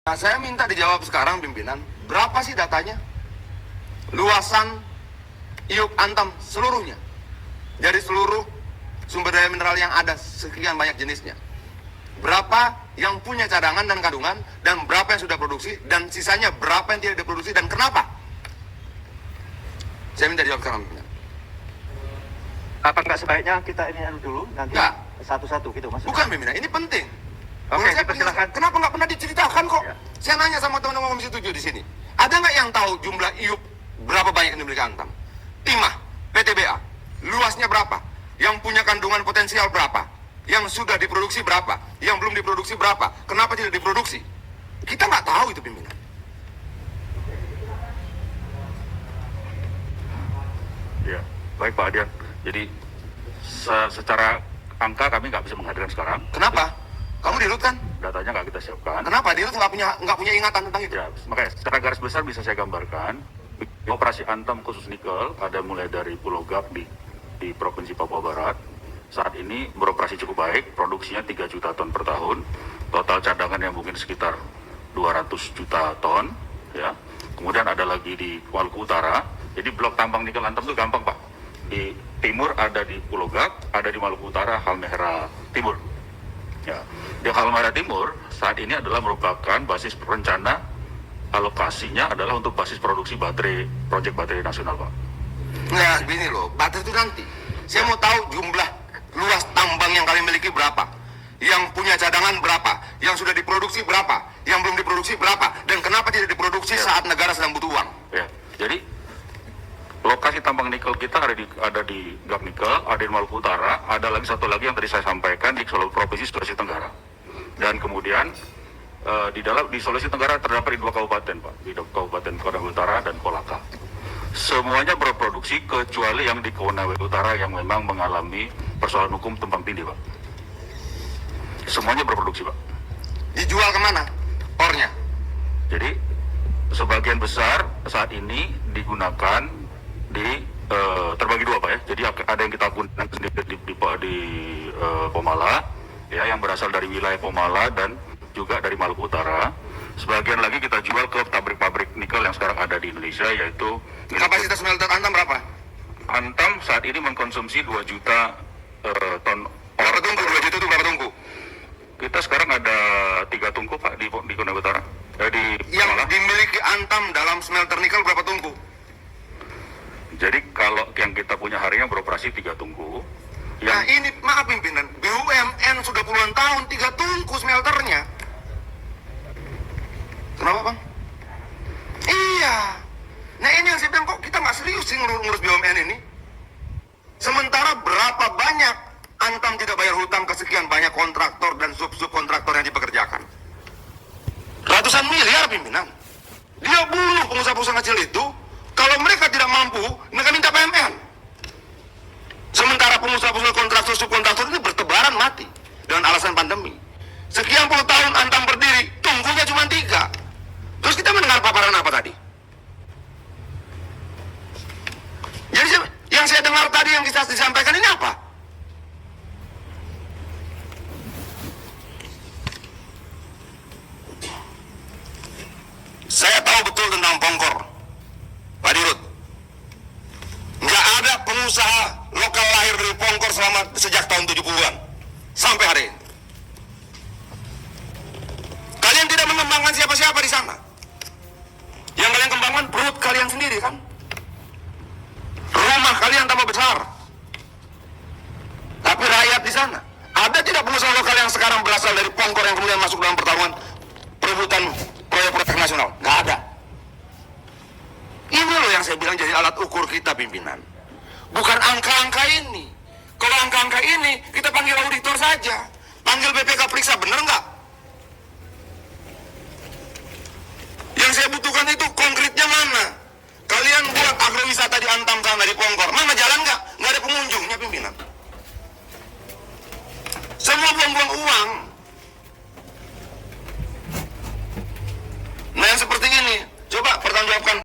Nah, saya minta dijawab sekarang pimpinan, berapa sih datanya? Luasan Iup Antam seluruhnya. Dari seluruh sumber daya mineral yang ada, sekian banyak jenisnya. Berapa yang punya cadangan dan kandungan, dan berapa yang sudah produksi, dan sisanya berapa yang tidak diproduksi, dan kenapa? Saya minta dijawab sekarang pimpinan. Apa nggak sebaiknya kita ini dulu, nanti Nggak. satu-satu gitu maksudnya? Bukan pimpinan, ini penting. Oke, Saya dipersilakan. kenapa nggak pernah diceritakan kok? Ya. Saya nanya sama teman-teman Komisi 7 di sini. Ada nggak yang tahu jumlah Iup berapa banyak yang dimiliki Antam? Timah, PTBA, luasnya berapa? Yang punya kandungan potensial berapa? Yang sudah diproduksi berapa? Yang belum diproduksi berapa? Kenapa tidak diproduksi? Kita nggak tahu itu pimpinan. Ya, baik Pak Adian. Jadi secara angka kami nggak bisa menghadirkan sekarang. Kenapa? Kamu di Rut kan? Datanya nggak kita siapkan. Kenapa? Di Rut nggak punya ingatan tentang itu? Ya, makanya secara garis besar bisa saya gambarkan. Operasi Antam khusus nikel ada mulai dari Pulau Gap di Provinsi Papua Barat. Saat ini beroperasi cukup baik, produksinya 3 juta ton per tahun. Total cadangan yang mungkin sekitar 200 juta ton. Ya. Kemudian ada lagi di Maluku Utara. Jadi blok tambang nikel Antam itu gampang Pak. Di timur ada di Pulau Gap, ada di Maluku Utara, Halmahera Timur. Ya, di Halmahera Timur saat ini adalah merupakan basis rencana alokasinya adalah untuk basis produksi baterai, proyek baterai nasional, Pak. Nah, gini loh, baterai itu nanti. Saya mau tahu jumlah luas tambang yang kalian miliki berapa, yang punya cadangan berapa, yang sudah diproduksi berapa, yang belum diproduksi berapa, dan kenapa tidak diproduksi saat negara sedang butuh uang. Ya, jadi lokasi tambang nikel kita ada di Gap Nikel, ada di Maluku Utara, ada lagi satu lagi yang tadi saya sampaikan di Provinsi Sulawesi Tenggara. Dan kemudian di Sulawesi Tenggara terdapat di 2 kabupaten, Pak, di Kabupaten Konawe Utara dan Kolaka. Semuanya berproduksi kecuali yang di Konawe Utara yang memang mengalami persoalan hukum tumpang tindih, Pak. Semuanya berproduksi, Pak. Dijual kemana? Ornya. Jadi sebagian besar saat ini digunakan terbagi 2 Pak ya. Jadi ada yang kita gunakan sendiri di Pomala ya, yang berasal dari wilayah Pomala dan juga dari Maluku Utara. Sebagian lagi kita jual ke pabrik-pabrik nikel yang sekarang ada di Indonesia, yaitu Kapasitas smelter Antam berapa? Antam saat ini mengkonsumsi 2 juta ton Berapa tungku? 2 juta itu berapa tungku? Kita sekarang ada 3 tungku Pak di Konawe Utara. Di Yang Pomala. dimiliki Antam dalam smelter nikel berapa tungku? Jadi kalau yang kita punya harinya beroperasi 3 tungku. Nah ini, maaf pimpinan, BUMN sudah puluhan tahun 3 tungku smelternya. Kenapa Bang? Iya. Nah ini yang saya bilang, kok kita nggak serius sih ngurus BUMN ini. Sementara berapa banyak Antam tidak bayar hutang ke sekian banyak kontraktor dan sub-kontraktor yang dipekerjakan. Ratusan miliar pimpinan. Dia bunuh pengusaha-pengusaha kecil itu. Kalau mereka tidak mampu, mereka minta PMN. Sementara pengusaha-pengusaha kontraktor, subkontraktor ini bertebaran mati dengan alasan pandemi. Sekian puluh tahun Antam berdiri, tunggunya cuma 3. Terus kita mendengar paparan apa tadi? Jadi yang saya dengar tadi yang kita disampaikan ini apa? Saya tahu betul tentang Pongkor, Pak Dirut. Nggak ada pengusaha lokal lahir dari Pongkor sejak tahun 70-an sampai hari ini. Kalian tidak mengembangkan siapa-siapa di sana. Yang kalian kembangkan perut kalian sendiri kan? Rumah kalian tambah besar. Tapi rakyat di sana, ada tidak pengusaha lokal yang sekarang berasal dari Pongkor yang kemudian masuk dalam pertarungan perebutan proyek-proyek nasional? Nggak ada. Ini loh yang saya bilang jadi alat ukur kita pimpinan. Bukan angka-angka ini. Kalau angka-angka ini, kita panggil auditor saja. Panggil BPK periksa, bener nggak? Yang saya butuhkan itu konkretnya mana? Kalian buat agrowisata di Antam sana, di Pongkor. Mana